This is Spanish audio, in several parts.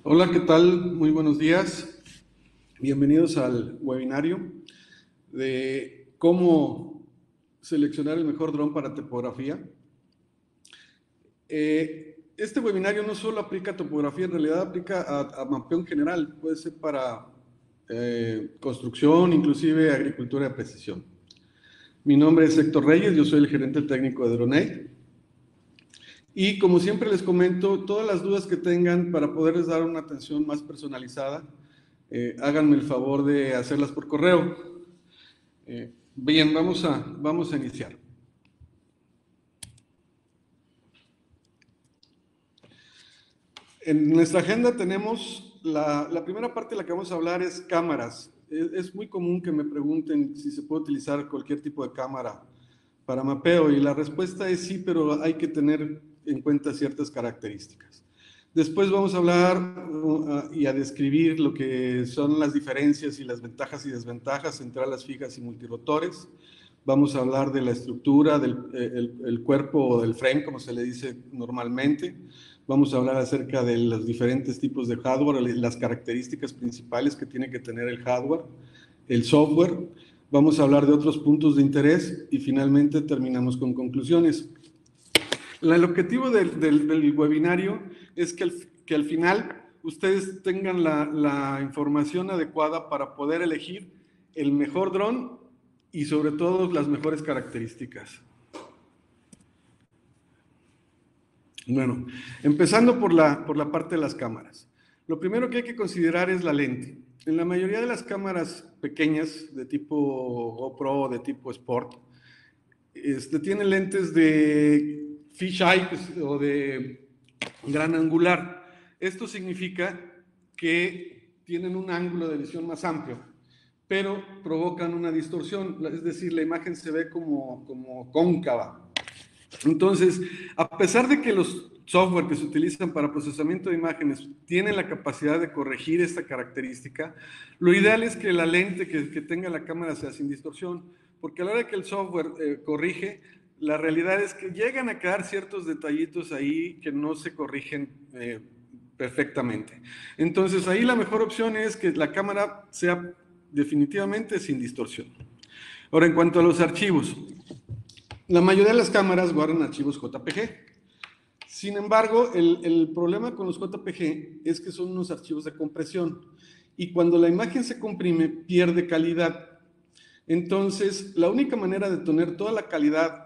Hola, ¿qué tal? Muy buenos días. Bienvenidos al webinario de cómo seleccionar el mejor dron para topografía. Este webinario no solo aplica a topografía, en realidad aplica a mapeo en general. Puede ser para construcción, inclusive agricultura de precisión. Mi nombre es Héctor Reyes, yo soy el gerente técnico de Dronate. Y como siempre les comento, todas las dudas que tengan para poderles dar una atención más personalizada, háganme el favor de hacerlas por correo. Bien, vamos a iniciar. En nuestra agenda tenemos la primera parte de la que vamos a hablar es cámaras. Es muy común que me pregunten si se puede utilizar cualquier tipo de cámara para mapeo y la respuesta es sí, pero hay que tener en cuenta ciertas características. Después vamos a hablar y a describir lo que son las diferencias y las ventajas y desventajas entre alas fijas y multirotores. Vamos a hablar de la estructura, del cuerpo o del frame, como se le dice normalmente. Vamos a hablar acerca de los diferentes tipos de hardware, las características principales que tiene que tener el hardware, el software. Vamos a hablar de otros puntos de interés y finalmente terminamos con conclusiones. El objetivo del webinario es que al final ustedes tengan la información adecuada para poder elegir el mejor dron y sobre todo las mejores características. Bueno, empezando por la parte de las cámaras. Lo primero que hay que considerar es la lente. En la mayoría de las cámaras pequeñas de tipo GoPro o de tipo Sport, tienen lentes de fisheye o de gran angular. Esto significa que tienen un ángulo de visión más amplio, pero provocan una distorsión, es decir, la imagen se ve como cóncava. Entonces, a pesar de que los software que se utilizan para procesamiento de imágenes tienen la capacidad de corregir esta característica, lo ideal es que la lente que tenga la cámara sea sin distorsión, porque a la hora que el software corrige, la realidad es que llegan a quedar ciertos detallitos ahí que no se corrigen perfectamente. Entonces, ahí la mejor opción es que la cámara sea definitivamente sin distorsión. Ahora, en cuanto a los archivos, la mayoría de las cámaras guardan archivos JPG. Sin embargo, el problema con los JPG es que son unos archivos de compresión y cuando la imagen se comprime pierde calidad. Entonces, la única manera de tener toda la calidad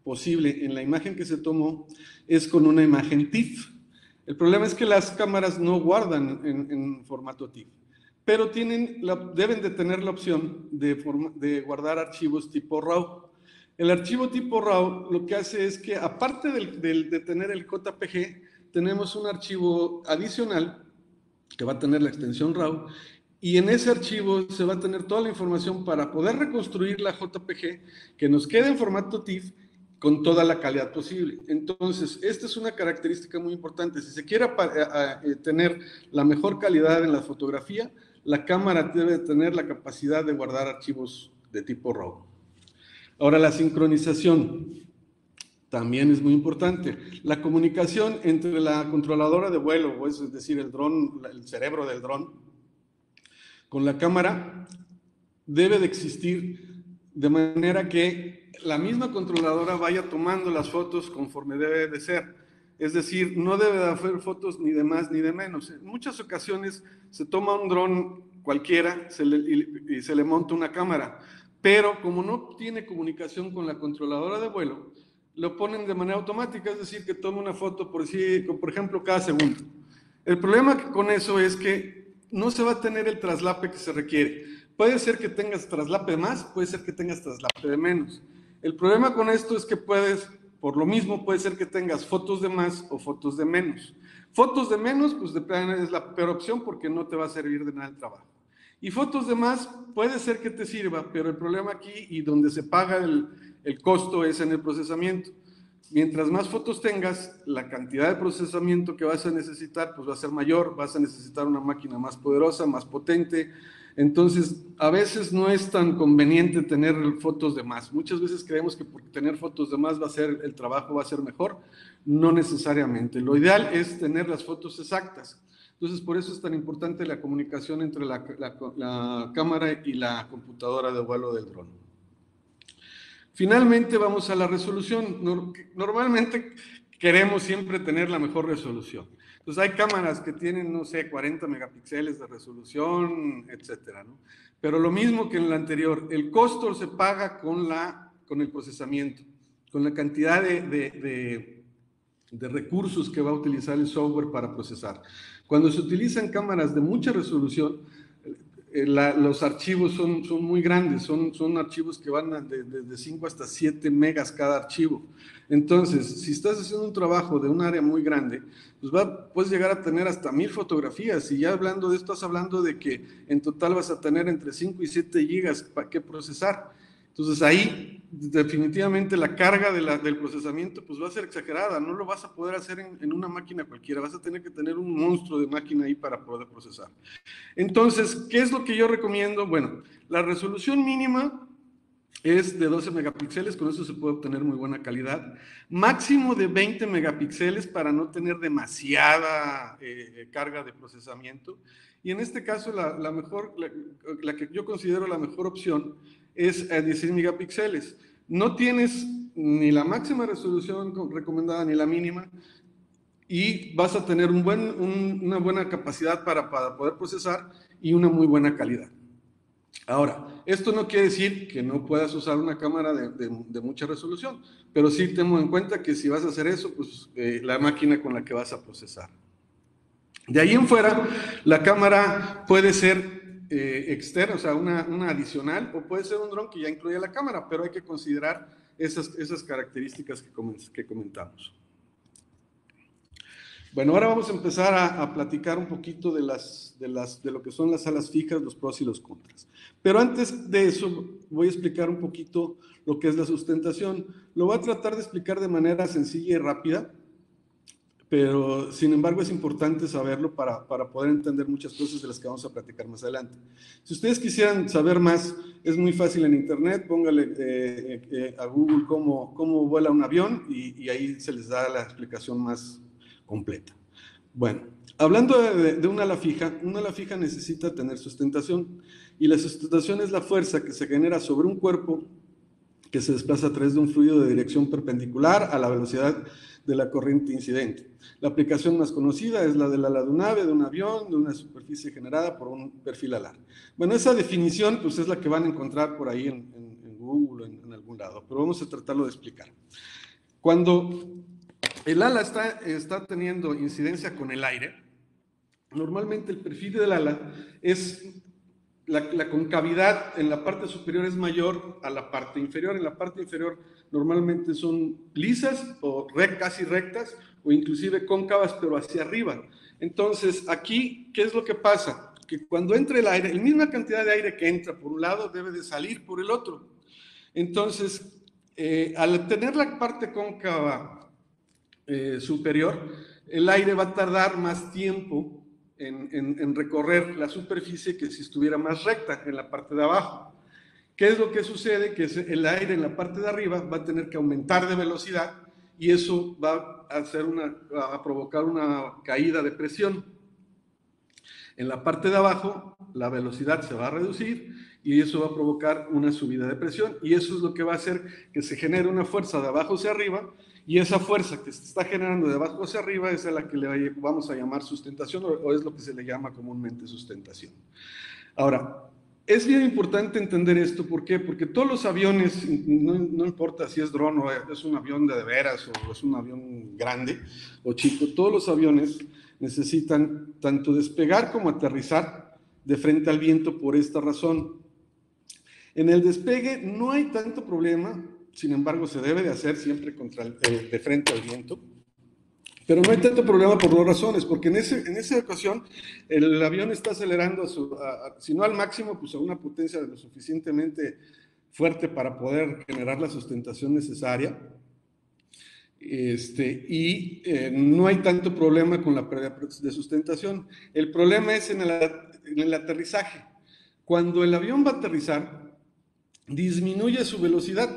posible en la imagen que se tomó es con una imagen TIFF. El problema es que las cámaras no guardan en formato TIFF, pero deben de tener la opción de guardar archivos tipo RAW. El archivo tipo RAW lo que hace es que, aparte de tener el JPG, tenemos un archivo adicional que va a tener la extensión RAW, y en ese archivo se va a tener toda la información para poder reconstruir la JPG que nos quede en formato TIFF con toda la calidad posible. Entonces, esta es una característica muy importante. Si se quiere tener la mejor calidad en la fotografía, la cámara debe tener la capacidad de guardar archivos de tipo RAW. Ahora, la sincronización también es muy importante. La comunicación entre la controladora de vuelo, es decir, el dron, el cerebro del dron, con la cámara, debe de existir de manera que la misma controladora vaya tomando las fotos conforme debe de ser. Es decir, no debe de haber fotos ni de más ni de menos. En muchas ocasiones se toma un dron cualquiera y se le monta una cámara, pero como no tiene comunicación con la controladora de vuelo, lo ponen de manera automática, es decir, que toma una foto por ejemplo, cada segundo. El problema con eso es que no se va a tener el traslape que se requiere. Puede ser que tengas traslape de más, puede ser que tengas traslape de menos. El problema con esto es que por lo mismo, puede ser que tengas fotos de más o fotos de menos. Fotos de menos, pues es la peor opción porque no te va a servir de nada el trabajo. Y fotos de más, puede ser que te sirva, pero el problema aquí y donde se paga el costo es en el procesamiento. Mientras más fotos tengas, la cantidad de procesamiento que vas a necesitar pues va a ser mayor, vas a necesitar una máquina más poderosa, más potente, Entonces, a veces no es tan conveniente tener fotos de más. Muchas veces creemos que por tener fotos de más el trabajo va a ser mejor. No necesariamente. Lo ideal es tener las fotos exactas. Entonces, por eso es tan importante la comunicación entre la cámara y la computadora de vuelo del dron. Finalmente, vamos a la resolución. Normalmente queremos siempre tener la mejor resolución. Entonces, hay cámaras que tienen, no sé, 40 megapíxeles de resolución, etcétera, ¿no? Pero lo mismo que en la anterior, el costo se paga con el procesamiento, con la cantidad de recursos que va a utilizar el software para procesar. Cuando se utilizan cámaras de mucha resolución, los archivos son muy grandes, son archivos que van de 5 hasta 7 megas cada archivo. Entonces, si estás haciendo un trabajo de un área muy grande, pues puedes llegar a tener hasta 1000 fotografías, y ya hablando de esto, estás hablando de que en total vas a tener entre 5 y 7 gigas para que procesar. Entonces ahí definitivamente la carga del procesamiento pues va a ser exagerada, no lo vas a poder hacer en una máquina cualquiera, vas a tener que tener un monstruo de máquina ahí para poder procesar. Entonces, ¿qué es lo que yo recomiendo? Bueno, la resolución mínima es de 12 megapíxeles, con eso se puede obtener muy buena calidad. Máximo de 20 megapíxeles para no tener demasiada carga de procesamiento. Y en este caso, la que yo considero la mejor opción es a 16 megapíxeles. No tienes ni la máxima resolución recomendada ni la mínima, y vas a tener una buena capacidad para poder procesar y una muy buena calidad. Ahora, esto no quiere decir que no puedas usar una cámara de mucha resolución, pero sí tengo en cuenta que si vas a hacer eso, pues la máquina con la que vas a procesar. De ahí en fuera, la cámara puede ser externa, o sea, una adicional, o puede ser un dron que ya incluye la cámara, pero hay que considerar esas características que comentamos. Bueno, ahora vamos a empezar a platicar un poquito de lo que son las salas fijas, los pros y los contras. Pero antes de eso, voy a explicar un poquito lo que es la sustentación. Lo voy a tratar de explicar de manera sencilla y rápida, pero sin embargo es importante saberlo para poder entender muchas cosas de las que vamos a platicar más adelante. Si ustedes quisieran saber más, es muy fácil en internet, póngale a Google cómo vuela un avión y ahí se les da la explicación más completa. Bueno, hablando de un ala fija necesita tener sustentación, y la sustentación es la fuerza que se genera sobre un cuerpo que se desplaza a través de un fluido de dirección perpendicular a la velocidad de la corriente incidente. La aplicación más conocida es la del ala de un ave, de un avión, de una superficie generada por un perfil alar. Bueno, esa definición pues es la que van a encontrar por ahí en Google, en algún lado, pero vamos a tratarlo de explicar. Cuando el ala está teniendo incidencia con el aire, normalmente el perfil del ala es la concavidad en la parte superior es mayor a la parte inferior. En la parte inferior normalmente son lisas o casi rectas, o inclusive cóncavas pero hacia arriba. Entonces aquí, ¿qué es lo que pasa? Que cuando entra el aire, la misma cantidad de aire que entra por un lado debe de salir por el otro. Entonces, al tener la parte cóncava superior, el aire va a tardar más tiempo en recorrer la superficie que si estuviera más recta en la parte de abajo. ¿Qué es lo que sucede? Que el aire en la parte de arriba va a tener que aumentar de velocidad, y eso va a provocar una caída de presión. En la parte de abajo, la velocidad se va a reducir y eso va a provocar una subida de presión, y eso es lo que va a hacer que se genere una fuerza de abajo hacia arriba, y esa fuerza que se está generando de abajo hacia arriba es a la que le vamos a llamar sustentación, o es lo que se le llama comúnmente sustentación. Ahora, es bien importante entender esto. ¿Por qué? Porque todos los aviones, no importa si es dron o es un avión de veras o es un avión grande o chico, todos los aviones necesitan tanto despegar como aterrizar de frente al viento por esta razón. En el despegue no hay tanto problema, sin embargo se debe de hacer siempre de frente al viento, pero no hay tanto problema por dos razones, porque en esa ocasión el avión está acelerando, si no al máximo, pues a una potencia lo suficientemente fuerte para poder generar la sustentación necesaria, y no hay tanto problema con la pérdida de sustentación. El problema es en el aterrizaje. Cuando el avión va a aterrizar, disminuye su velocidad.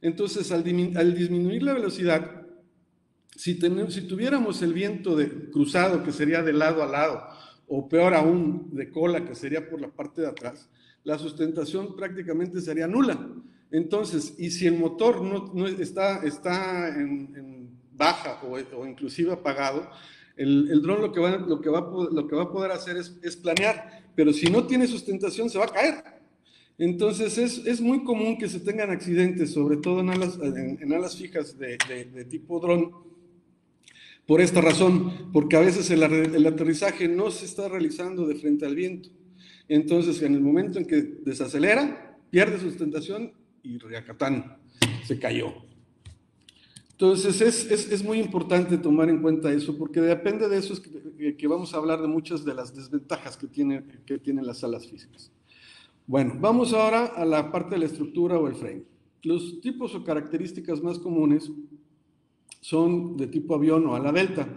Entonces, al disminuir la velocidad, si tuviéramos el viento cruzado, que sería de lado a lado, o peor aún, de cola, que sería por la parte de atrás, la sustentación prácticamente sería nula. Entonces, y si el motor no está en baja o inclusive apagado, el dron lo que va a poder hacer es planear, pero si no tiene sustentación se va a caer. Entonces es muy común que se tengan accidentes, sobre todo en alas fijas de tipo dron, por esta razón, porque a veces el aterrizaje no se está realizando de frente al viento. Entonces, en el momento en que desacelera, pierde sustentación y riacatán, se cayó. Entonces, es muy importante tomar en cuenta eso, porque depende de eso es que vamos a hablar de muchas de las desventajas que tienen las alas fijas. Bueno, vamos ahora a la parte de la estructura o el frame. Los tipos o características más comunes son de tipo avión o ala delta.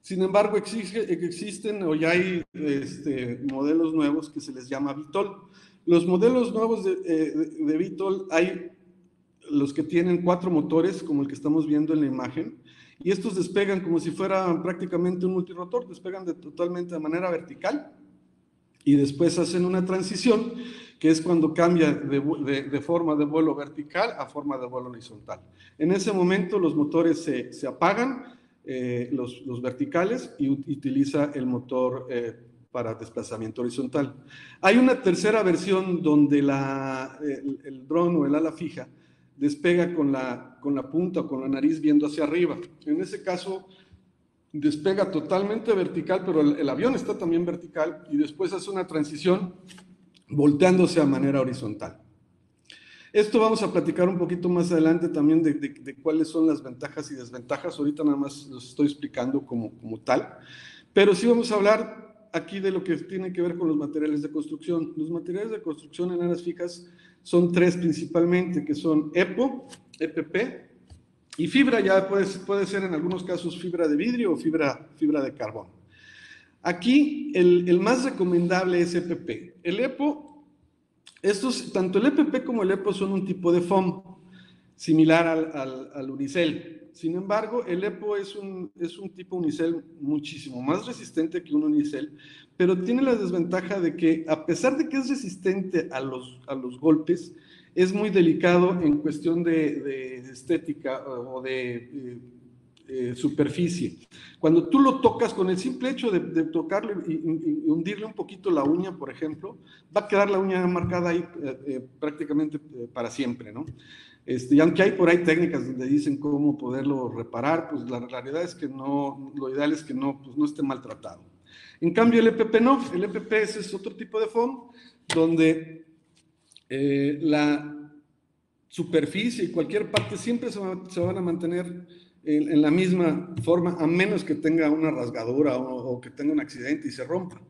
Sin embargo, existen o ya hay modelos nuevos que se les llama VTOL. Los modelos nuevos de VTOL hay los que tienen 4 motores, como el que estamos viendo en la imagen, y estos despegan como si fuera prácticamente un multirotor, despegan totalmente de manera vertical, y después hacen una transición, que es cuando cambia de forma de vuelo vertical a forma de vuelo horizontal. En ese momento los motores se apagan, los verticales, y utiliza el motor para desplazamiento horizontal. Hay una tercera versión donde el dron o el ala fija despega con la punta o con la nariz viendo hacia arriba. En ese caso despega totalmente vertical, pero el avión está también vertical, y después hace una transición volteándose a manera horizontal. Esto vamos a platicar un poquito más adelante también de cuáles son las ventajas y desventajas. Ahorita nada más los estoy explicando como tal, pero sí vamos a hablar aquí de lo que tiene que ver con los materiales de construcción. Los materiales de construcción en alas fijas son 3 principalmente, que son EPO, EPP, y fibra. Ya puede ser en algunos casos fibra de vidrio o fibra de carbón. Aquí el más recomendable es EPP. El EPO, tanto el EPP como el EPO son un tipo de foam similar al unicel. Sin embargo, el EPO es un tipo unicel muchísimo más resistente que un unicel, pero tiene la desventaja de que, a pesar de que es resistente a los golpes, es muy delicado en cuestión de estética o de superficie. Cuando tú lo tocas, con el simple hecho de tocarlo y hundirle un poquito la uña, por ejemplo, va a quedar la uña marcada ahí prácticamente para siempre, ¿no? Y aunque hay por ahí técnicas donde dicen cómo poderlo reparar, pues la realidad es que no, lo ideal es que no esté maltratado. En cambio, el EPP no. El EPP es otro tipo de foam donde la superficie y cualquier parte siempre se van a mantener en la misma forma, a menos que tenga una rasgadura o que tenga un accidente y se rompa.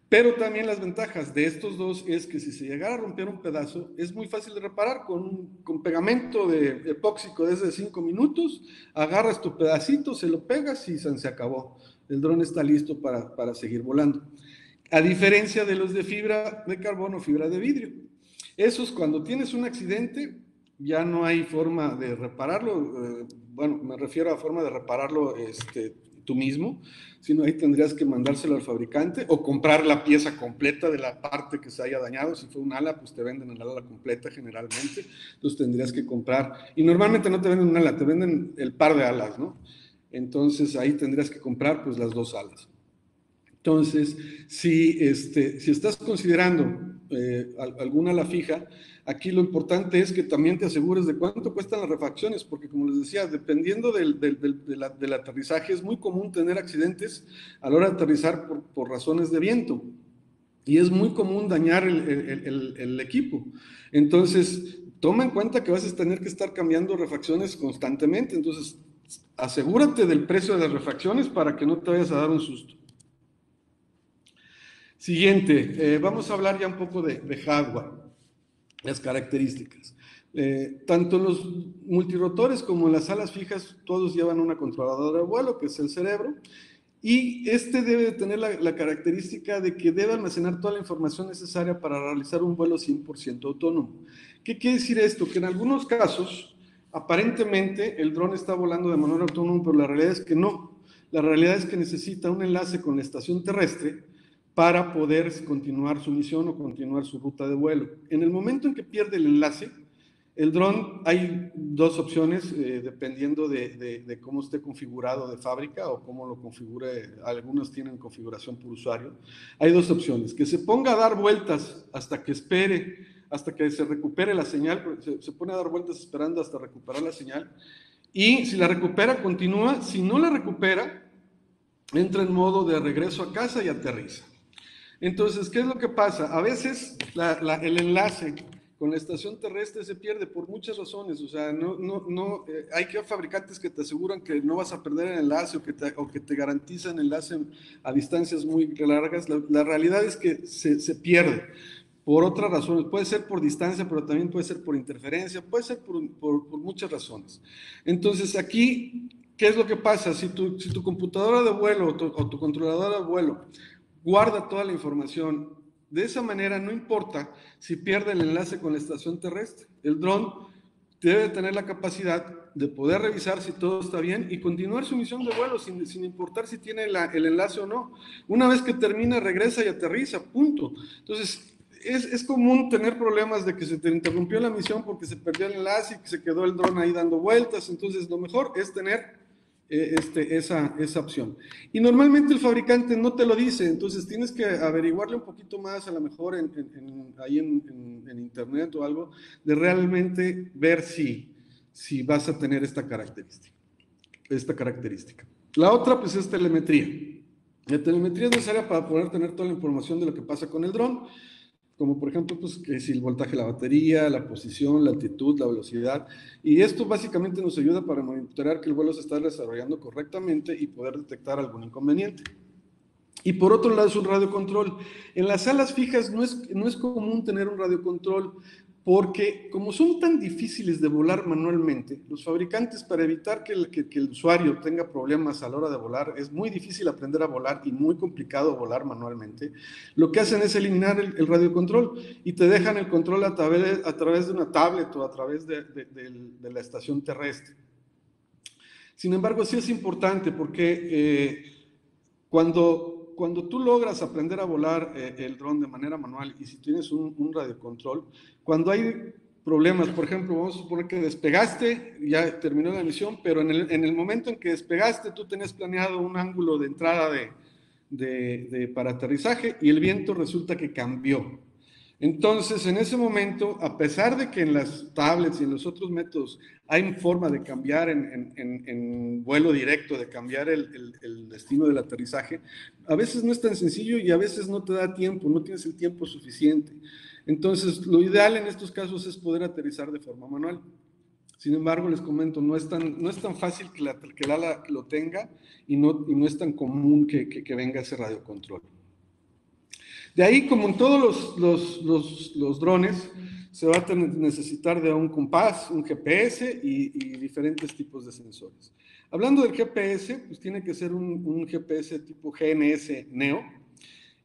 Pero también las ventajas de estos dos es que si se llegara a romper un pedazo, es muy fácil de reparar con pegamento de epóxico desde 5 minutos, agarras tu pedacito, se lo pegas y se acabó. El dron está listo para seguir volando. A diferencia de los de fibra de carbono o fibra de vidrio. Esos, cuando tienes un accidente, ya no hay forma de repararlo. Bueno, me refiero a forma de repararlo tú mismo, sino ahí tendrías que mandárselo al fabricante o comprar la pieza completa de la parte que se haya dañado. Si fue un ala, pues te venden el ala completa generalmente, entonces tendrías que comprar, y normalmente no te venden un ala, te venden el par de alas, ¿no? Entonces ahí tendrías que comprar pues las 2 alas. Entonces, si estás considerando alguna ala fija, aquí lo importante es que también te asegures de cuánto cuestan las refacciones, porque como les decía, dependiendo del aterrizaje, es muy común tener accidentes a la hora de aterrizar por razones de viento, y es muy común dañar el equipo. Entonces, toma en cuenta que vas a tener que estar cambiando refacciones constantemente. Entonces, asegúrate del precio de las refacciones para que no te vayas a dar un susto. Siguiente, vamos a hablar ya un poco de hardware, las características. Tanto los multirotores como las alas fijas, todos llevan una controladora de vuelo, que es el cerebro, y este debe de tener la característica de que debe almacenar toda la información necesaria para realizar un vuelo 100% autónomo. ¿Qué quiere decir esto? Que en algunos casos, aparentemente, el dron está volando de manera autónoma, pero la realidad es que no. La realidad es que necesita un enlace con la estación terrestre para poder continuar su misión o continuar su ruta de vuelo. En el momento en que pierde el enlace, el dron, hay dos opciones, dependiendo de cómo esté configurado de fábrica o cómo lo configure. Algunos tienen configuración por usuario. Hay dos opciones: que se ponga a dar vueltas hasta que espere, hasta que se recupere la señal. Se pone a dar vueltas esperando hasta recuperar la señal, y si la recupera, continúa. Si no la recupera, entra en modo de regreso a casa y aterriza. Entonces, ¿qué es lo que pasa? A veces el enlace con la estación terrestre se pierde por muchas razones. O sea, hay fabricantes que te aseguran que no vas a perder el enlace, o que te garantizan enlace a distancias muy largas. La realidad es que se pierde por otras razones. Puede ser por distancia, pero también puede ser por interferencia, puede ser por muchas razones. Entonces, aquí, ¿qué es lo que pasa? Si tu computadora de vuelo o tu controladora de vuelo guarda toda la información, de esa manera no importa si pierde el enlace con la estación terrestre. El dron debe tener la capacidad de poder revisar si todo está bien y continuar su misión de vuelo sin importar si tiene el enlace o no. Una vez que termina, regresa y aterriza, punto. Entonces, es común tener problemas de que se te interrumpió la misión porque se perdió el enlace y que se quedó el dron ahí dando vueltas. Entonces, lo mejor es tener esa opción. Y normalmente el fabricante no te lo dice, entonces tienes que averiguarle un poquito más, a lo mejor ahí en internet o algo, de realmente ver si vas a tener esta característica. La otra, pues, es telemetría. La telemetría es necesaria para poder tener toda la información de lo que pasa con el dron, como por ejemplo, pues, que si el voltaje de la batería, la posición, la altitud, la velocidad. Y esto básicamente nos ayuda para monitorear que el vuelo se está desarrollando correctamente y poder detectar algún inconveniente. Y por otro lado, es un radiocontrol. En las salas fijas no es común tener un radiocontrol, porque como son tan difíciles de volar manualmente, los fabricantes, para evitar que el usuario tenga problemas a la hora de volar, es muy difícil aprender a volar y muy complicado volar manualmente, lo que hacen es eliminar el radiocontrol y te dejan el control a través de una tablet o a través de la estación terrestre. Sin embargo, sí es importante, porque cuando tú logras aprender a volar el dron de manera manual, y si tienes un radiocontrol, cuando hay problemas, por ejemplo, vamos a suponer que despegaste, ya terminó la misión, pero en el momento en que despegaste, tú tenías planeado un ángulo de entrada para aterrizaje y el viento resulta que cambió. Entonces, en ese momento, a pesar de que en las tablets y en los otros métodos hay forma de cambiar en vuelo directo, de cambiar el destino del aterrizaje, a veces no es tan sencillo y a veces no te da tiempo, no tienes el tiempo suficiente. Entonces, lo ideal en estos casos es poder aterrizar de forma manual. Sin embargo, les comento, no es tan fácil que el ala lo tenga, y no es tan común que venga ese radiocontrol. De ahí, como en todos los drones, se va a necesitar de un compás, un GPS y diferentes tipos de sensores. Hablando del GPS, pues tiene que ser un GPS tipo GNS Neo.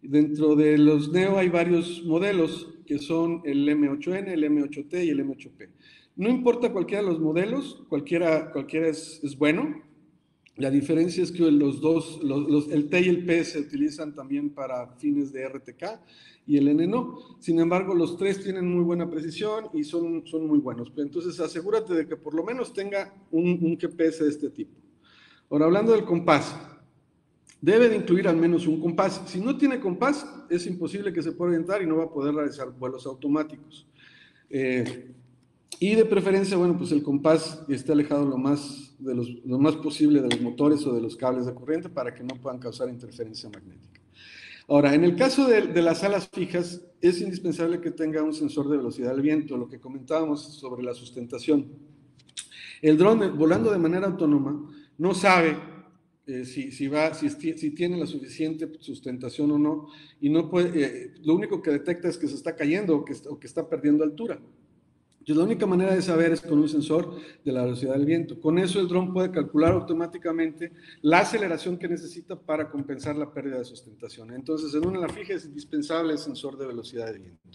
Dentro de los Neo hay varios modelos, que son el M8N, el M8T y el M8P. No importa cualquiera de los modelos, cualquiera es bueno. La diferencia es que el T y el P se utilizan también para fines de RTK y el N no. Sin embargo, los tres tienen muy buena precisión y son muy buenos. Entonces, asegúrate de que por lo menos tenga un GPS de este tipo. Ahora, hablando del compás, debe de incluir al menos un compás. Si no tiene compás, es imposible que se pueda orientar y no va a poder realizar vuelos automáticos. Y de preferencia, bueno, pues el compás esté alejado lo más posible de los motores o de los cables de corriente, para que no puedan causar interferencia magnética. Ahora, en el caso de las alas fijas, es indispensable que tenga un sensor de velocidad del viento, lo que comentábamos sobre la sustentación. El dron, volando de manera autónoma, no sabe si tiene la suficiente sustentación o no, y no puede, lo único que detecta es que se está cayendo o que está perdiendo altura. Entonces, la única manera de saber es con un sensor de la velocidad del viento. Con eso el dron puede calcular automáticamente la aceleración que necesita para compensar la pérdida de sustentación. Entonces, en una ala fija es indispensable el sensor de velocidad de viento.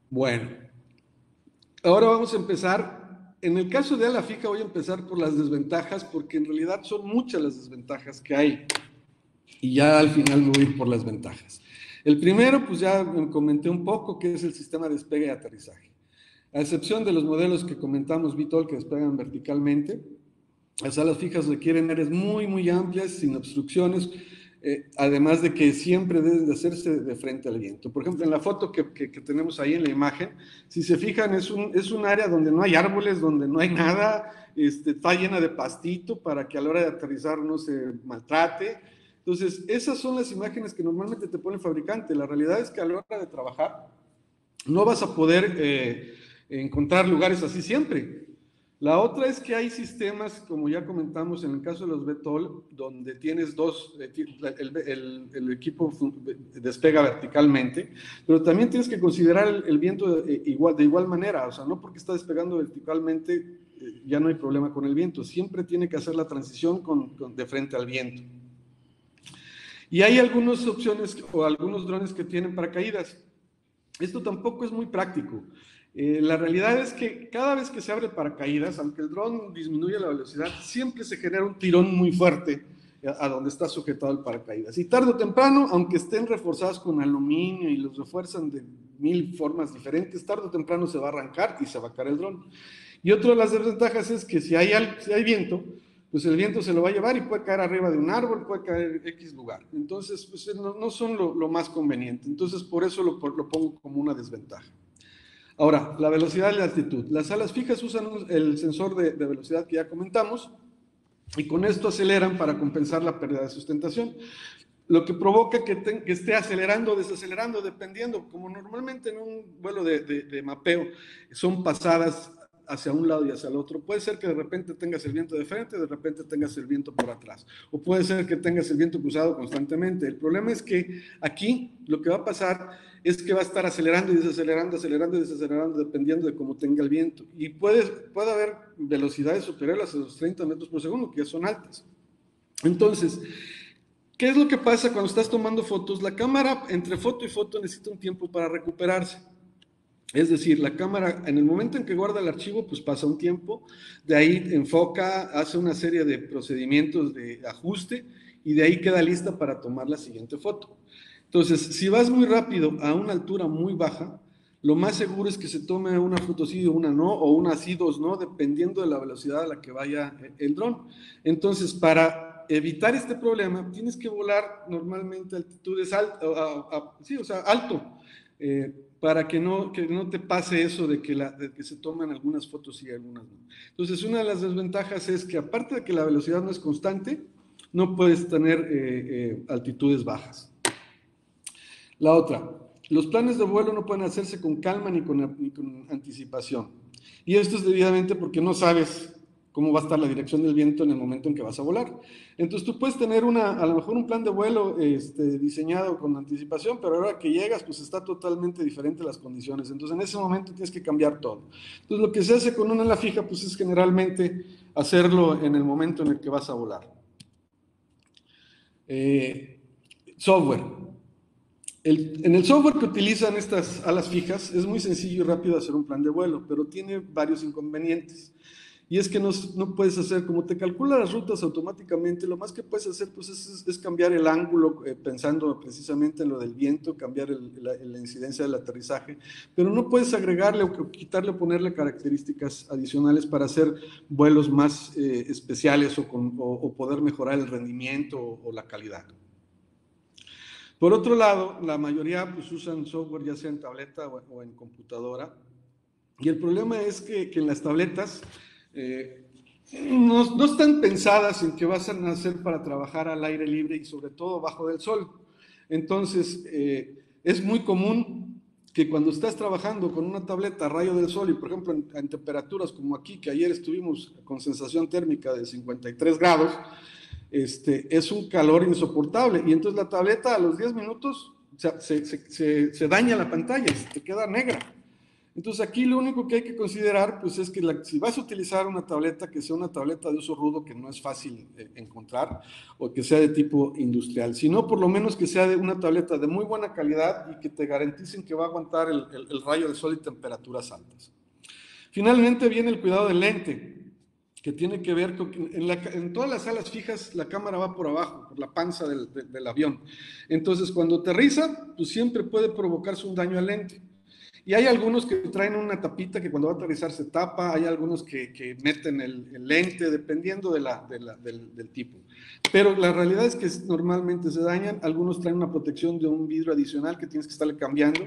Bueno, ahora vamos a empezar. En el caso de ala fija voy a empezar por las desventajas, porque en realidad son muchas las desventajas que hay. Y ya al final me voy a ir por las ventajas. El primero, pues ya comenté un poco, que es el sistema de despegue y aterrizaje. A excepción de los modelos que comentamos, VTOL, que despegan verticalmente, las alas fijas requieren áreas muy, muy amplias, sin obstrucciones, además de que siempre deben de hacerse de frente al viento. Por ejemplo, en la foto que tenemos ahí en la imagen, si se fijan, es un área donde no hay árboles, donde no hay nada, está llena de pastito para que a la hora de aterrizar no se maltrate. Entonces, esas son las imágenes que normalmente te pone el fabricante. La realidad es que a la hora de trabajar no vas a poder encontrar lugares así siempre. La otra es que hay sistemas, como ya comentamos en el caso de los VTOL, donde tienes el equipo despega verticalmente, pero también tienes que considerar el viento de igual manera. O sea, no porque está despegando verticalmente ya no hay problema con el viento, siempre tiene que hacer la transición de frente al viento. Y hay algunas opciones o algunos drones que tienen paracaídas. Esto tampoco es muy práctico. La realidad es que cada vez que se abre paracaídas, aunque el dron disminuye la velocidad, siempre se genera un tirón muy fuerte a donde está sujetado el paracaídas. Y tarde o temprano, aunque estén reforzados con aluminio y los refuerzan de 1000 formas diferentes, tarde o temprano se va a arrancar y se va a caer el dron. Y otra de las desventajas es que si hay viento, pues el viento se lo va a llevar y puede caer arriba de un árbol, puede caer en X lugar. Entonces, pues no son lo más conveniente. Entonces, por eso lo pongo como una desventaja. Ahora, la velocidad y la altitud. Las alas fijas usan el sensor de velocidad que ya comentamos y con esto aceleran para compensar la pérdida de sustentación, lo que provoca que esté acelerando o desacelerando, dependiendo, como normalmente en un vuelo de mapeo son pasadas hacia un lado y hacia el otro. Puede ser que de repente tengas el viento de frente, de repente tengas el viento por atrás, o puede ser que tengas el viento cruzado constantemente. El problema es que aquí lo que va a pasar es que va a estar acelerando y desacelerando, acelerando y desacelerando, dependiendo de cómo tenga el viento. Y puede haber velocidades superiores a los 30 metros por segundo, que ya son altas. Entonces, ¿qué es lo que pasa cuando estás tomando fotos? La cámara, entre foto y foto, necesita un tiempo para recuperarse. Es decir, la cámara, en el momento en que guarda el archivo, pues pasa un tiempo, de ahí enfoca, hace una serie de procedimientos de ajuste y de ahí queda lista para tomar la siguiente foto. Entonces, si vas muy rápido a una altura muy baja, lo más seguro es que se tome una foto sí o una no, o una sí, dos no, dependiendo de la velocidad a la que vaya el dron. Entonces, para evitar este problema, tienes que volar normalmente a altitudes alto, para que no te pase eso de que se toman algunas fotos y algunas no. Entonces, una de las desventajas es que aparte de que la velocidad no es constante, no puedes tener altitudes bajas. La otra, los planes de vuelo no pueden hacerse con calma ni con anticipación. Y esto es debidamente porque no sabes cómo va a estar la dirección del viento en el momento en que vas a volar. Entonces tú puedes tener a lo mejor un plan de vuelo diseñado con anticipación, pero ahora que llegas, pues está totalmente diferente las condiciones. Entonces en ese momento tienes que cambiar todo. Entonces lo que se hace con una ala fija, pues es generalmente hacerlo en el momento en el que vas a volar. Software. En el software que utilizan estas alas fijas es muy sencillo y rápido hacer un plan de vuelo, pero tiene varios inconvenientes. Y es que no puedes hacer, como te calcula las rutas automáticamente, lo más que puedes hacer pues, es cambiar el ángulo, pensando precisamente en lo del viento, cambiar la incidencia del aterrizaje, pero no puedes agregarle o quitarle o ponerle características adicionales para hacer vuelos más especiales o poder mejorar el rendimiento o la calidad. Por otro lado, la mayoría pues, usan software ya sea en tableta o en computadora, y el problema es que en las tabletas no están pensadas en que vas a nacer para trabajar al aire libre y sobre todo bajo del sol. Entonces, es muy común que cuando estás trabajando con una tableta a rayo del sol y por ejemplo en temperaturas como aquí, que ayer estuvimos con sensación térmica de 53 grados, es un calor insoportable y entonces la tableta a los 10 minutos se daña la pantalla, se te queda negra. Entonces aquí lo único que hay que considerar pues es que si vas a utilizar una tableta, que sea una tableta de uso rudo que no es fácil encontrar o que sea de tipo industrial, sino por lo menos que sea de una tableta de muy buena calidad y que te garanticen que va a aguantar el rayo de sol y temperaturas altas. Finalmente viene el cuidado del lente, que tiene que ver con que en todas las salas fijas la cámara va por abajo, por la panza del avión. Entonces cuando aterriza, pues siempre puede provocarse un daño al lente. Y hay algunos que traen una tapita que cuando va a aterrizar se tapa, hay algunos que meten el lente, dependiendo del tipo. Pero la realidad es que normalmente se dañan, algunos traen una protección de un vidrio adicional que tienes que estarle cambiando.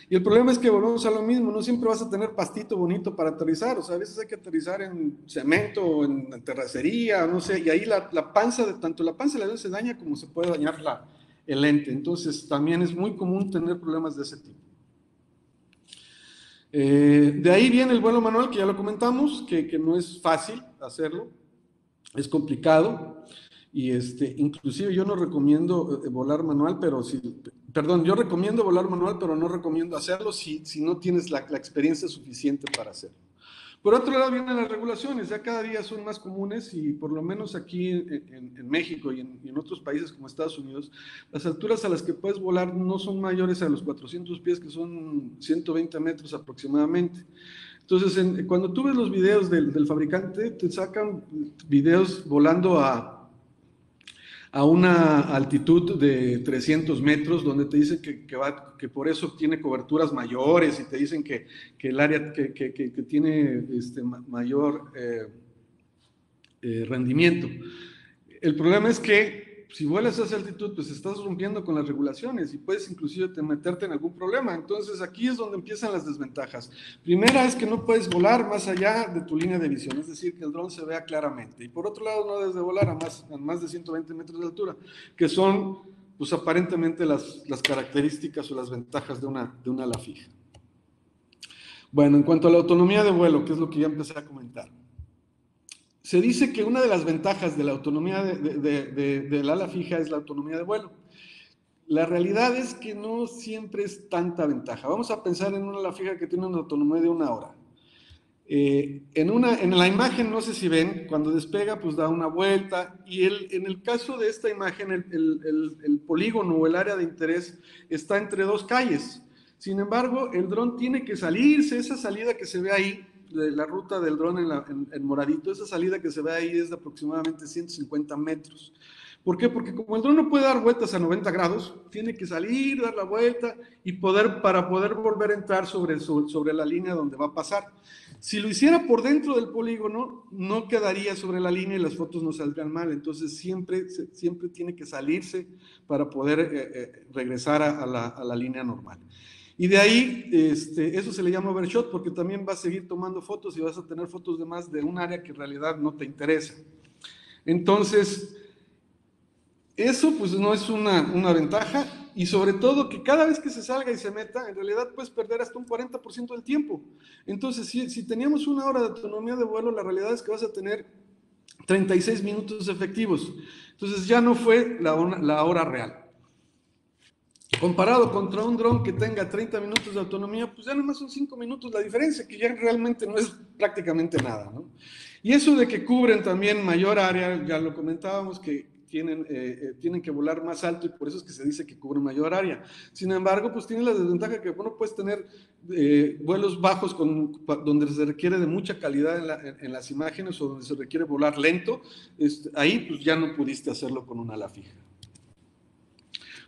Y el problema es que volvemos a lo mismo, no siempre vas a tener pastito bonito para aterrizar, o sea, a veces hay que aterrizar en cemento o en terracería, no sé, y ahí la panza, tanto la panza del avión se daña como se puede dañar el lente. Entonces también es muy común tener problemas de ese tipo. De ahí viene el vuelo manual, que ya lo comentamos, que no es fácil hacerlo, es complicado, y inclusive yo no recomiendo volar manual, perdón, yo recomiendo volar manual, pero no recomiendo hacerlo si no tienes la experiencia suficiente para hacerlo. Por otro lado vienen las regulaciones, ya cada día son más comunes y por lo menos aquí en México y en otros países como Estados Unidos, las alturas a las que puedes volar no son mayores a los 400 pies, que son 120 metros aproximadamente. Entonces, cuando tú ves los videos del fabricante, te sacan videos volando a una altitud de 300 metros, donde te dicen que por eso tiene coberturas mayores y te dicen que el área que tiene mayor rendimiento. El problema es que si vuelas a esa altitud, pues estás rompiendo con las regulaciones y puedes inclusive meterte en algún problema. Entonces aquí es donde empiezan las desventajas. Primera es que no puedes volar más allá de tu línea de visión, es decir, que el dron se vea claramente. Y por otro lado, no debes de volar a más de 120 metros de altura, que son pues aparentemente las características o las ventajas de una ala fija. Bueno, en cuanto a la autonomía de vuelo, que es lo que ya empecé a comentar. Se dice que una de las ventajas de la autonomía del ala fija es la autonomía de vuelo. La realidad es que no siempre es tanta ventaja. Vamos a pensar en una ala fija que tiene una autonomía de 1 hora. En la imagen, no sé si ven, cuando despega, pues da una vuelta. Y en el caso de esta imagen, el polígono o el área de interés está entre 2 calles. Sin embargo, el dron tiene que salirse, esa salida que se ve ahí, de la ruta del dron en moradito, esa salida que se ve ahí es de aproximadamente 150 metros. ¿Por qué? Porque como el dron no puede dar vueltas a 90 grados, tiene que salir, dar la vuelta y para poder volver a entrar sobre la línea donde va a pasar. Si lo hiciera por dentro del polígono, no quedaría sobre la línea y las fotos no saldrían mal. Entonces siempre tiene que salirse para poder regresar a la línea normal. Y de ahí, eso se le llama overshot, porque también vas a seguir tomando fotos y vas a tener fotos de más de un área que en realidad no te interesa. Entonces, eso pues no es una ventaja, y sobre todo que cada vez que se salga y se meta, en realidad puedes perder hasta un 40% del tiempo. Entonces, si teníamos 1 hora de autonomía de vuelo, la realidad es que vas a tener 36 minutos efectivos. Entonces ya no fue la hora real. Comparado contra un dron que tenga 30 minutos de autonomía, pues ya nomás son 5 minutos la diferencia, que ya realmente no es prácticamente nada, ¿no? Y eso de que cubren también mayor área, ya lo comentábamos, que tienen que volar más alto y por eso es que se dice que cubren mayor área. Sin embargo, pues tiene la desventaja que, bueno, puedes tener vuelos bajos donde se requiere de mucha calidad en las imágenes o donde se requiere volar lento, ahí pues ya no pudiste hacerlo con una ala fija.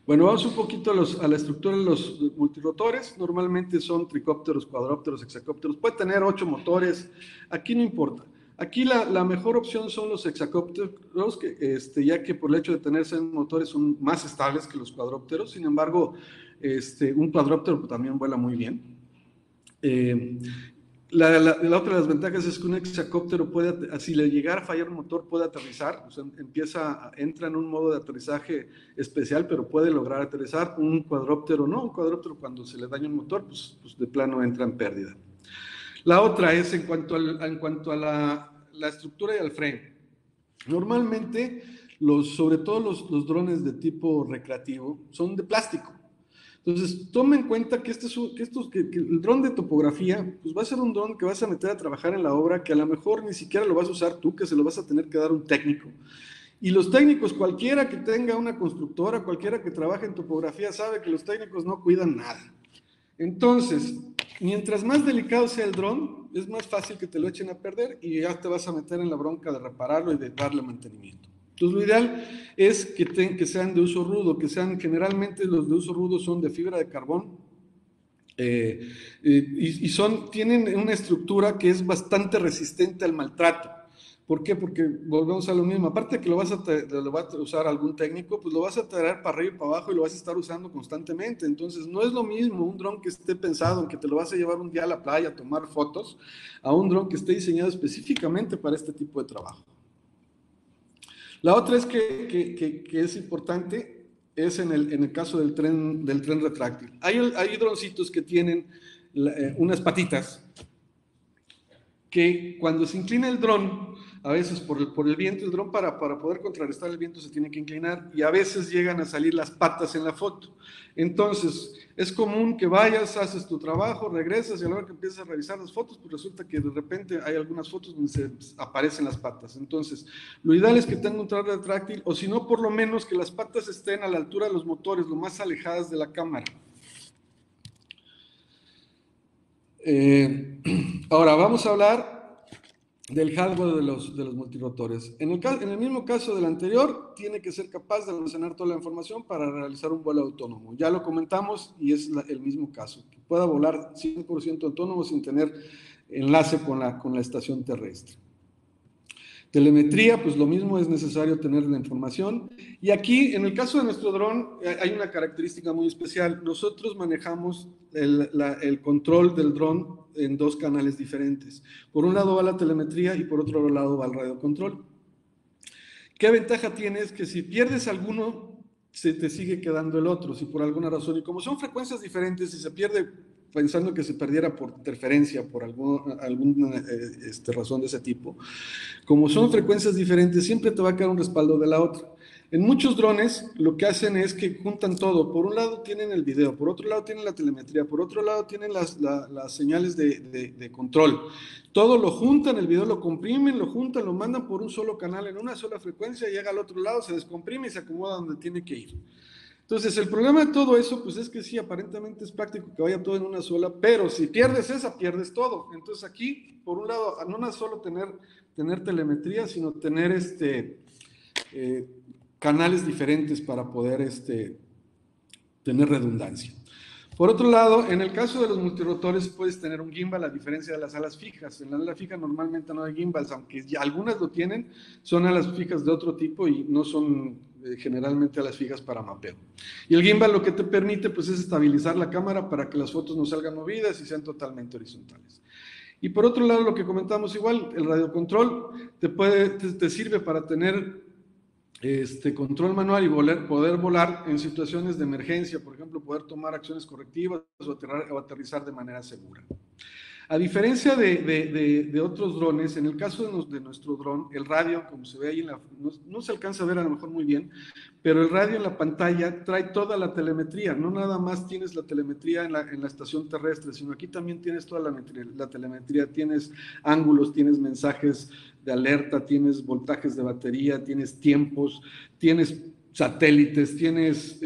Bueno, vamos un poquito a la estructura de los multirotores. Normalmente son tricópteros, cuadrópteros, hexacópteros. Puede tener 8 motores. Aquí no importa. Aquí la mejor opción son los hexacópteros, ya que por el hecho de tener 6 motores son más estables que los cuadrópteros. Sin embargo, un cuadróptero también vuela muy bien. La otra de las ventajas es que un hexacóptero si le llegara a fallar un motor, puede aterrizar, o sea, entra en un modo de aterrizaje especial, pero puede lograr aterrizar. Un cuadróptero no, un cuadróptero cuando se le daña un motor, pues de plano entra en pérdida. La otra es en cuanto a la estructura y al freno. Normalmente, sobre todo los drones de tipo recreativo, son de plástico. Entonces, toma en cuenta que, que el dron de topografía, pues va a ser un dron que vas a meter a trabajar en la obra, que a lo mejor ni siquiera lo vas a usar tú, que se lo vas a tener que dar un técnico. Y los técnicos, cualquiera que tenga una constructora, cualquiera que trabaje en topografía, sabe que los técnicos no cuidan nada. Entonces, mientras más delicado sea el dron, es más fácil que te lo echen a perder y ya te vas a meter en la bronca de repararlo y de darle mantenimiento. Entonces, lo ideal es que sean de uso rudo, que sean, generalmente los de uso rudo son de fibra de carbón, tienen una estructura que es bastante resistente al maltrato. ¿Por qué? Porque volvemos a lo mismo. Aparte de que lo vas a usar algún técnico, pues lo vas a traer para arriba y para abajo y lo vas a estar usando constantemente. Entonces, no es lo mismo un dron que esté pensado en que te lo vas a llevar un día a la playa a tomar fotos, a un dron que esté diseñado específicamente para este tipo de trabajo. La otra es que es importante, es en el caso del tren retráctil. Hay droncitos que tienen unas patitas que cuando se inclina el dron, a veces por el viento, el dron para poder contrarrestar el viento se tiene que inclinar y a veces llegan a salir las patas en la foto. Entonces, es común que vayas, haces tu trabajo, regresas y a la hora que empiezas a revisar las fotos, pues resulta que de repente hay algunas fotos donde se aparecen las patas. Entonces, lo ideal es que tenga un tren retráctil o si no, por lo menos que las patas estén a la altura de los motores, lo más alejadas de la cámara. Ahora vamos a hablar del hardware de los multirotores. En el mismo caso del anterior, tiene que ser capaz de almacenar toda la información para realizar un vuelo autónomo. Ya lo comentamos y es el mismo caso, que pueda volar 100% autónomo sin tener enlace con la estación terrestre. Telemetría, pues lo mismo, es necesario tener la información. Y aquí, en el caso de nuestro dron, hay una característica muy especial. Nosotros manejamos el control del dron en dos canales diferentes. Por un lado va la telemetría y por otro lado va el radiocontrol. ¿Qué ventaja tiene? Es que si pierdes alguno, se te sigue quedando el otro, si por alguna razón. Y como son frecuencias diferentes, si se pierde, pensando que se perdiera por interferencia, por alguna razón de ese tipo, como son frecuencias diferentes, siempre te va a quedar un respaldo de la otra. En muchos drones lo que hacen es que juntan todo. Por un lado tienen el video, por otro lado tienen la telemetría, por otro lado tienen las señales de control. Todo lo juntan, el video lo comprimen, lo juntan, lo mandan por un solo canal en una sola frecuencia, llega al otro lado, se descomprime y se acomoda donde tiene que ir. Entonces, el problema de todo eso, pues es que sí, aparentemente es práctico que vaya todo en una sola, pero si pierdes esa, pierdes todo. Entonces aquí, por un lado, no es solo tener telemetría, sino tener canales diferentes para poder tener redundancia. Por otro lado, en el caso de los multirotores puedes tener un gimbal, a diferencia de las alas fijas. En la ala fija normalmente no hay gimbals, aunque ya algunas lo tienen, son alas fijas de otro tipo y no son generalmente alas fijas para mapeo. Y el gimbal lo que te permite pues es estabilizar la cámara para que las fotos no salgan movidas y sean totalmente horizontales. Y por otro lado, lo que comentamos igual, el radiocontrol te sirve para tener control manual y poder volar en situaciones de emergencia, por ejemplo, poder tomar acciones correctivas o aterrizar de manera segura. A diferencia de otros drones, en el caso de nuestro dron, el radio, como se ve ahí, no se alcanza a ver a lo mejor muy bien, pero el radio en la pantalla trae toda la telemetría. No nada más tienes la telemetría en la estación terrestre, sino aquí también tienes toda la telemetría. Tienes ángulos, tienes mensajes de alerta, tienes voltajes de batería, tienes tiempos, tienes satélites, tienes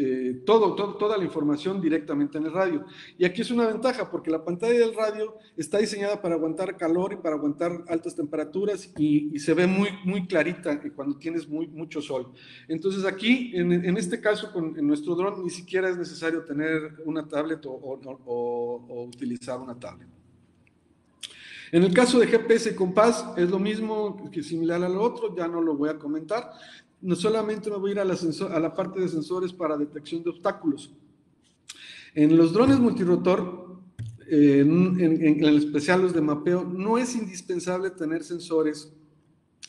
toda la información directamente en el radio. Y aquí es una ventaja porque la pantalla del radio está diseñada para aguantar calor y para aguantar altas temperaturas y se ve muy clarita cuando tienes mucho sol. Entonces aquí, en este caso, en nuestro dron, ni siquiera es necesario tener una tablet o utilizar una tablet. En el caso de GPS y compás es lo mismo, que similar al otro, ya no lo voy a comentar. No solamente me voy a ir a la parte de sensores para detección de obstáculos. En los drones multirotor, en especial los de mapeo, no es indispensable tener sensores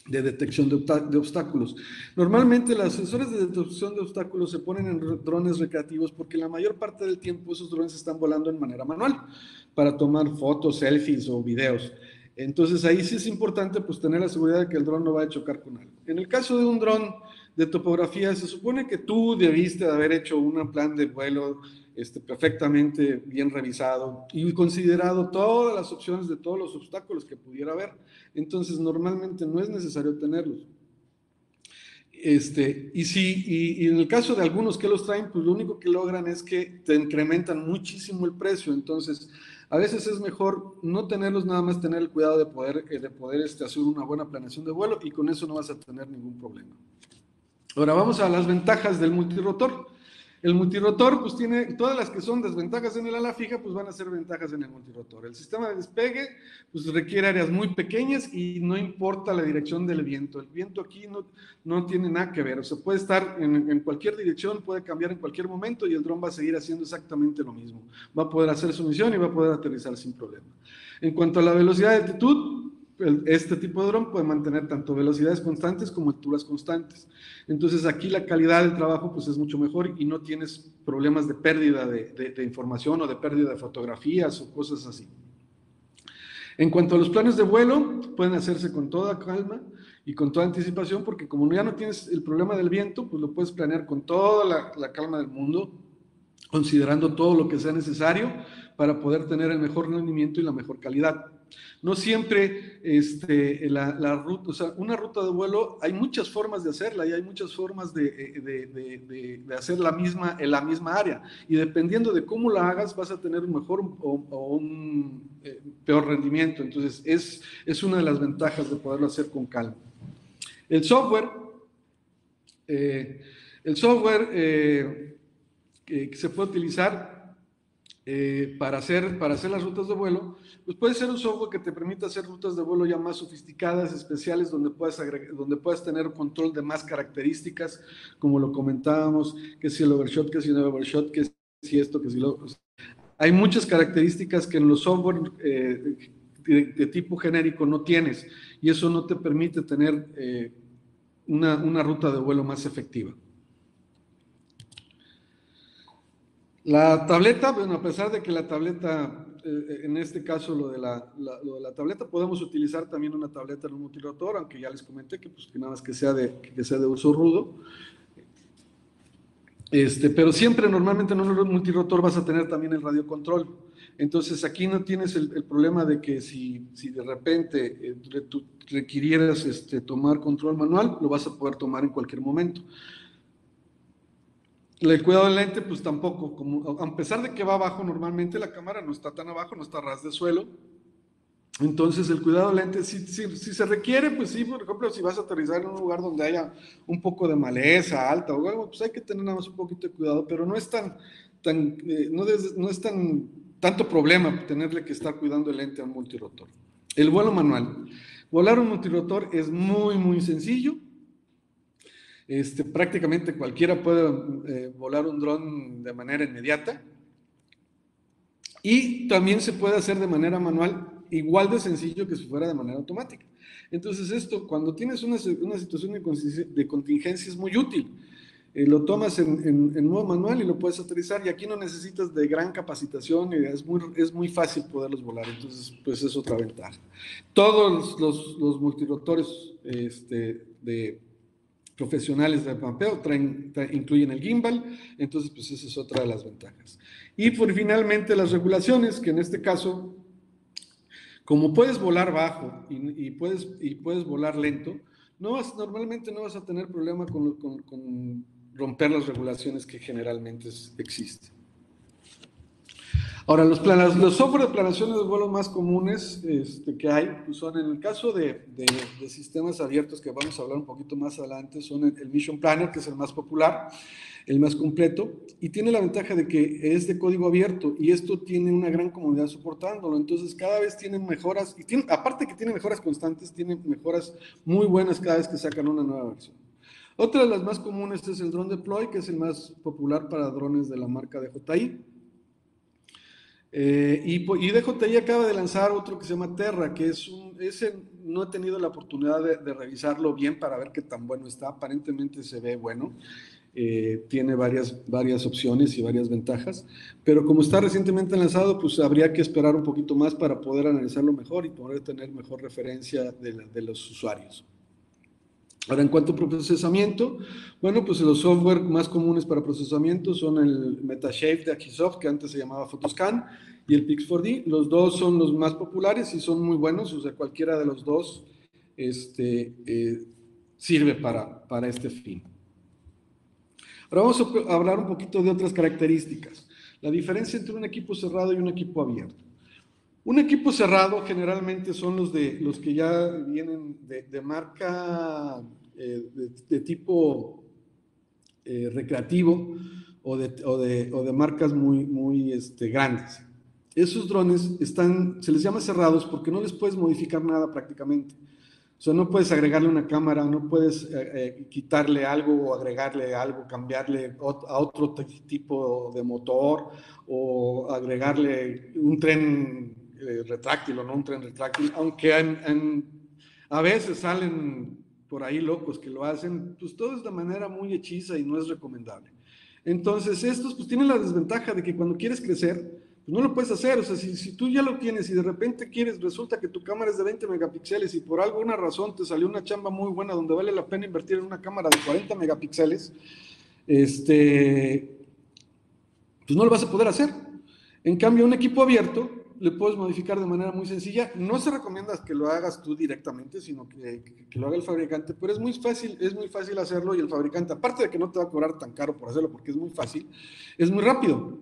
de detección de obstáculos. Normalmente los sensores de detección de obstáculos se ponen en drones recreativos porque la mayor parte del tiempo esos drones están volando en manera manual para tomar fotos, selfies o videos. Entonces ahí sí es importante pues tener la seguridad de que el dron no va a chocar con algo. En el caso de un dron de topografía, se supone que tú debiste de haber hecho un plan de vuelo perfectamente bien revisado y considerado todas las opciones de todos los obstáculos que pudiera haber. Entonces, normalmente no es necesario tenerlos. Y en el caso de algunos que los traen, pues lo único que logran es que te incrementan muchísimo el precio. Entonces, a veces es mejor no tenerlos, nada más tener el cuidado de poder hacer una buena planeación de vuelo, y con eso no vas a tener ningún problema. Ahora vamos a las ventajas del multirotor. El multirotor, pues tiene todas las que son desventajas en el ala fija, pues van a ser ventajas en el multirotor. El sistema de despegue, pues requiere áreas muy pequeñas y no importa la dirección del viento. El viento aquí no tiene nada que ver. O sea, puede estar en cualquier dirección, puede cambiar en cualquier momento y el dron va a seguir haciendo exactamente lo mismo. Va a poder hacer su misión y va a poder aterrizar sin problema. En cuanto a la velocidad de altitud, este tipo de dron puede mantener tanto velocidades constantes como alturas constantes. Entonces aquí la calidad del trabajo pues es mucho mejor y no tienes problemas de pérdida de información o de pérdida de fotografías o cosas así. En cuanto a los planes de vuelo, pueden hacerse con toda calma y con toda anticipación, porque como ya no tienes el problema del viento, pues lo puedes planear con toda la calma del mundo, considerando todo lo que sea necesario para poder tener el mejor rendimiento y la mejor calidad. No siempre la ruta, o sea, una ruta de vuelo, hay muchas formas de hacerla y hay muchas formas de hacer en la misma área. Y dependiendo de cómo la hagas, vas a tener un mejor o un peor rendimiento. Entonces, es una de las ventajas de poderlo hacer con calma. El software que se puede utilizar para hacer las rutas de vuelo, pues puede ser un software que te permita hacer rutas de vuelo ya más sofisticadas, especiales, donde puedas tener control de más características, como lo comentábamos, que si el overshot, que si el overshot, que si esto, que si lo... Hay muchas características que en los software de tipo genérico no tienes, y eso no te permite tener una ruta de vuelo más efectiva. La tableta, bueno, a pesar de que la tableta, en este caso lo de la tableta, podemos utilizar también una tableta en un multirotor, aunque ya les comenté que nada más que sea de uso rudo. Pero siempre, normalmente en un multirotor vas a tener también el radiocontrol. Entonces aquí no tienes el problema de que si de repente tú requirieras tomar control manual, lo vas a poder tomar en cualquier momento. El cuidado del lente, pues tampoco, a pesar de que va abajo, normalmente la cámara no está tan abajo, no está a ras de suelo. Entonces el cuidado del lente, si se requiere, pues sí, por ejemplo, si vas a aterrizar en un lugar donde haya un poco de maleza alta o algo, pues hay que tener nada más un poquito de cuidado, pero no es tanto problema tenerle que estar cuidando el lente a un multirotor. El vuelo manual. Volar un multirotor es muy, muy sencillo. Prácticamente cualquiera puede volar un dron de manera inmediata, y también se puede hacer de manera manual, igual de sencillo que si fuera de manera automática. Entonces esto, cuando tienes una situación de contingencia, es muy útil. Lo tomas en modo manual y lo puedes aterrizar, y aquí no necesitas de gran capacitación, y es muy fácil poderlos volar. Entonces, pues es otra ventaja. Todos los multirotores profesionales de mapeo incluyen el gimbal, entonces pues esa es otra de las ventajas. Y finalmente las regulaciones, que en este caso, como puedes volar bajo y puedes volar lento, normalmente no vas a tener problema con romper las regulaciones que generalmente existen. Ahora, los software de planeación de vuelos más comunes que hay, pues son, en el caso de sistemas abiertos, que vamos a hablar un poquito más adelante, son el Mission Planner, que es el más popular, el más completo, y tiene la ventaja de que es de código abierto, y esto tiene una gran comunidad soportándolo. Entonces cada vez tienen mejoras, y aparte que tiene mejoras constantes, tiene mejoras muy buenas cada vez que sacan una nueva versión. Otra de las más comunes es el Drone Deploy, que es el más popular para drones de la marca DJI. Y DJI acaba de lanzar otro que se llama Terra, que ese no he tenido la oportunidad de revisarlo bien para ver qué tan bueno está. Aparentemente se ve bueno, tiene varias opciones y varias ventajas, pero como está recientemente lanzado, pues habría que esperar un poquito más para poder analizarlo mejor y poder tener mejor referencia de los usuarios. Ahora, en cuanto a procesamiento, bueno, pues los software más comunes para procesamiento son el Metashape de Agisoft, que antes se llamaba Photoscan, y el Pix4D. Los dos son los más populares y son muy buenos, o sea, cualquiera de los dos sirve para este fin. Ahora vamos a hablar un poquito de otras características. La diferencia entre un equipo cerrado y un equipo abierto. Un equipo cerrado generalmente son los que ya vienen de marca de tipo recreativo o de marcas muy grandes. Esos drones se les llama cerrados porque no les puedes modificar nada prácticamente. O sea, no puedes agregarle una cámara, no puedes quitarle algo o agregarle algo, cambiarle a otro tipo de motor o agregarle un tren retráctil o no un tren retráctil, aunque a veces salen por ahí locos que lo hacen, pues todo es de manera muy hechiza y no es recomendable. Entonces, estos pues tienen la desventaja de que cuando quieres crecer, pues no lo puedes hacer. O sea, si tú ya lo tienes y de repente resulta que tu cámara es de 20 megapíxeles y por alguna razón te salió una chamba muy buena donde vale la pena invertir en una cámara de 40 megapíxeles, pues no lo vas a poder hacer. En cambio, un equipo abierto le puedes modificar de manera muy sencilla. No se recomienda que lo hagas tú directamente, sino que lo haga el fabricante, pero es muy fácil hacerlo y el fabricante, aparte de que no te va a cobrar tan caro por hacerlo porque es muy fácil, es muy rápido.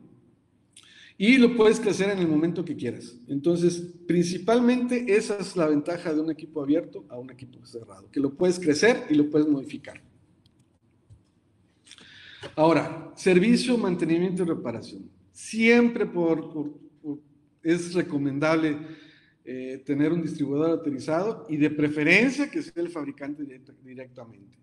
Y lo puedes crecer en el momento que quieras. Entonces, principalmente esa es la ventaja de un equipo abierto a un equipo cerrado, que lo puedes crecer y lo puedes modificar. Ahora, servicio, mantenimiento y reparación. Siempre es recomendable tener un distribuidor autorizado y de preferencia que sea el fabricante directamente.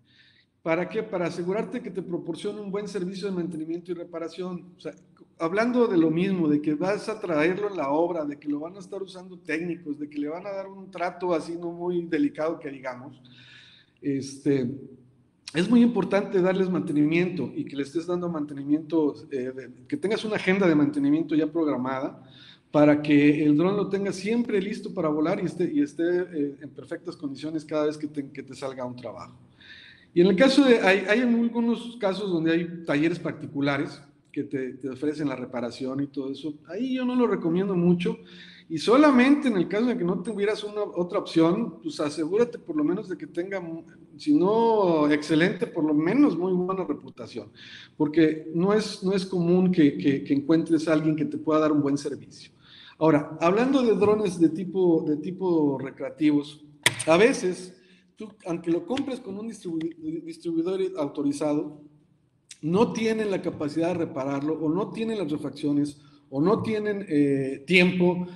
¿Para qué? Para asegurarte que te proporcione un buen servicio de mantenimiento y reparación. O sea, hablando de lo mismo, de que vas a traerlo en la obra, de que lo van a estar usando técnicos, de que le van a dar un trato así no muy delicado que digamos, es muy importante darles mantenimiento y que le estés dando mantenimiento, que tengas una agenda de mantenimiento ya programada para que el dron lo tenga siempre listo para volar y esté en perfectas condiciones cada vez que te salga un trabajo. Y en el caso hay algunos casos donde hay talleres particulares que te ofrecen la reparación y todo eso. Ahí yo no lo recomiendo mucho. Y solamente en el caso de que no tuvieras otra opción, pues asegúrate por lo menos de que tenga, si no excelente, por lo menos muy buena reputación. Porque no es común que encuentres a alguien que te pueda dar un buen servicio. Ahora, hablando de drones de tipo recreativos, a veces aunque lo compres con un distribuidor autorizado, no tienen la capacidad de repararlo o no tienen las refacciones o no tienen tiempo.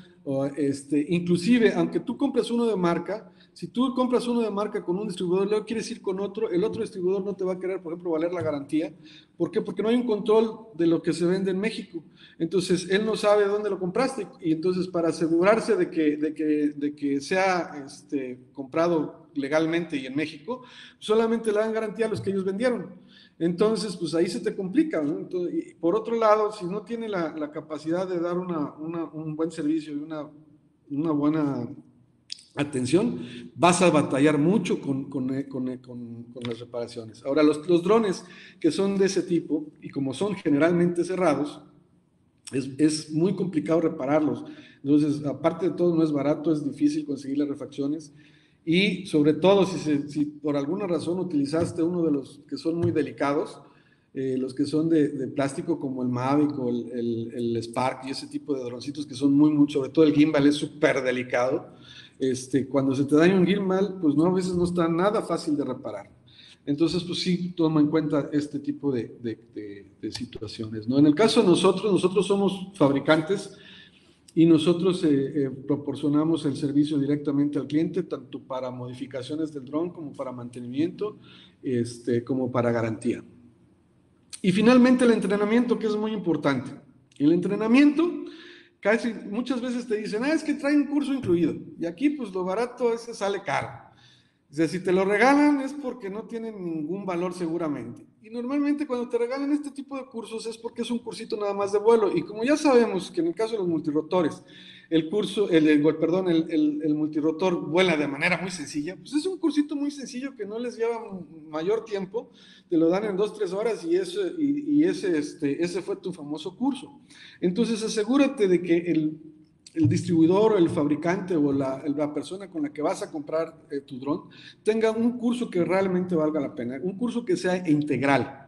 Inclusive, aunque tú compres uno de marca, si tú compras uno de marca con un distribuidor, luego quieres ir con otro, el otro distribuidor no te va a querer, por ejemplo, valer la garantía. ¿Por qué? Porque no hay un control de lo que se vende en México. Entonces, él no sabe dónde lo compraste y entonces para asegurarse de que sea comprado legalmente y en México, solamente le dan garantía a los que ellos vendieron. Entonces, pues ahí se te complica, ¿no? Entonces, y por otro lado, si no tiene la capacidad de dar un buen servicio y una buena atención, vas a batallar mucho con las reparaciones. Ahora, los drones que son de ese tipo, y como son generalmente cerrados, es muy complicado repararlos. Entonces, aparte de todo, no es barato, es difícil conseguir las refacciones. Y sobre todo, si por alguna razón utilizaste uno de los que son muy delicados, los que son de plástico como el Mavic o el Spark y ese tipo de droncitos que son muy, sobre todo el gimbal es súper delicado. Cuando se te daña un gimbal, pues no, a veces no está nada fácil de reparar. Entonces, pues sí, toma en cuenta este tipo de situaciones, ¿no? En el caso de nosotros somos fabricantes y nosotros proporcionamos el servicio directamente al cliente, tanto para modificaciones del dron como para mantenimiento, como para garantía. Y finalmente el entrenamiento, que es muy importante. El entrenamiento, muchas veces te dicen, es que trae un curso incluido. Y aquí, pues lo barato ese sale caro. O sea, si te lo regalan es porque no tienen ningún valor seguramente. Y normalmente cuando te regalan este tipo de cursos es porque es un cursito nada más de vuelo. Y como ya sabemos que en el caso de los multirotores, el multirotor vuela de manera muy sencilla, pues es un cursito muy sencillo que no les lleva mayor tiempo, te lo dan en 2, 3 horas ese fue tu famoso curso. Entonces asegúrate de que el distribuidor o el fabricante o la persona con la que vas a comprar tu dron tenga un curso que realmente valga la pena, un curso que sea integral.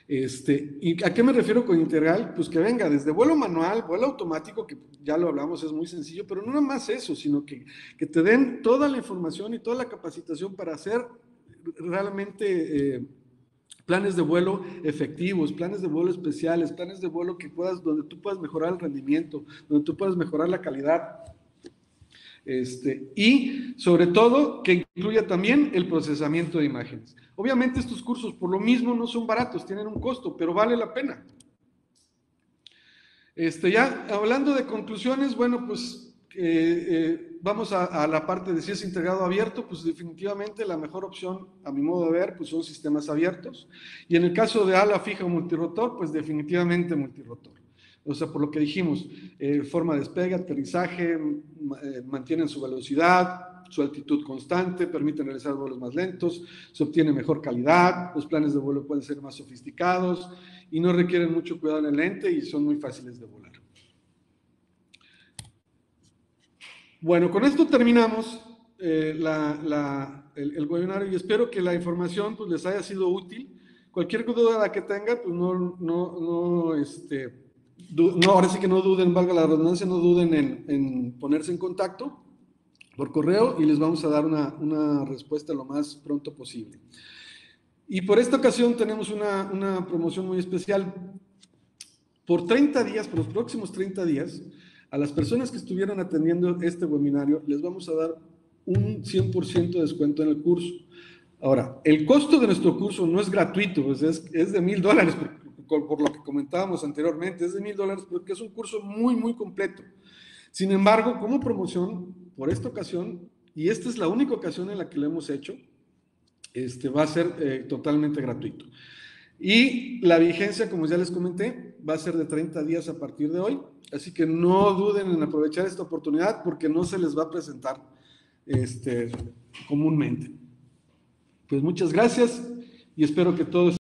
¿Y a qué me refiero con integral? Pues que venga desde vuelo manual, vuelo automático, que ya lo hablamos, es muy sencillo, pero no nada más eso, sino que te den toda la información y toda la capacitación para hacer realmente planes de vuelo efectivos, planes de vuelo especiales, planes de vuelo donde tú puedas mejorar el rendimiento, donde tú puedas mejorar la calidad. Y sobre todo que incluya también el procesamiento de imágenes. Obviamente estos cursos por lo mismo no son baratos, tienen un costo, pero vale la pena. Ya hablando de conclusiones, bueno, pues vamos a la parte de si es integrado abierto, pues definitivamente la mejor opción, a mi modo de ver, pues son sistemas abiertos. Y en el caso de ala fija o multirotor, pues definitivamente multirotor. O sea, por lo que dijimos, forma de despegue, aterrizaje, mantienen su velocidad, su altitud constante, permiten realizar vuelos más lentos, se obtiene mejor calidad, los planes de vuelo pueden ser más sofisticados y no requieren mucho cuidado en el lente y son muy fáciles de volar. Bueno, con esto terminamos el webinar y espero que la información pues, les haya sido útil. Cualquier duda que tengan, pues ahora sí que no duden, valga la redundancia, no duden en ponerse en contacto por correo y les vamos a dar una respuesta lo más pronto posible. Y por esta ocasión tenemos una promoción muy especial. Por 30 días, por los próximos 30 días, a las personas que estuvieran atendiendo este webinario, les vamos a dar un 100% de descuento en el curso. Ahora, el costo de nuestro curso no es gratuito, pues es de $1,000, por lo que comentábamos anteriormente, es de $1,000 porque es un curso muy, muy completo. Sin embargo, como promoción, por esta ocasión, y esta es la única ocasión en la que lo hemos hecho, va a ser totalmente gratuito. Y la vigencia, como ya les comenté, va a ser de 30 días a partir de hoy, así que no duden en aprovechar esta oportunidad porque no se les va a presentar comúnmente. Pues muchas gracias y espero que todos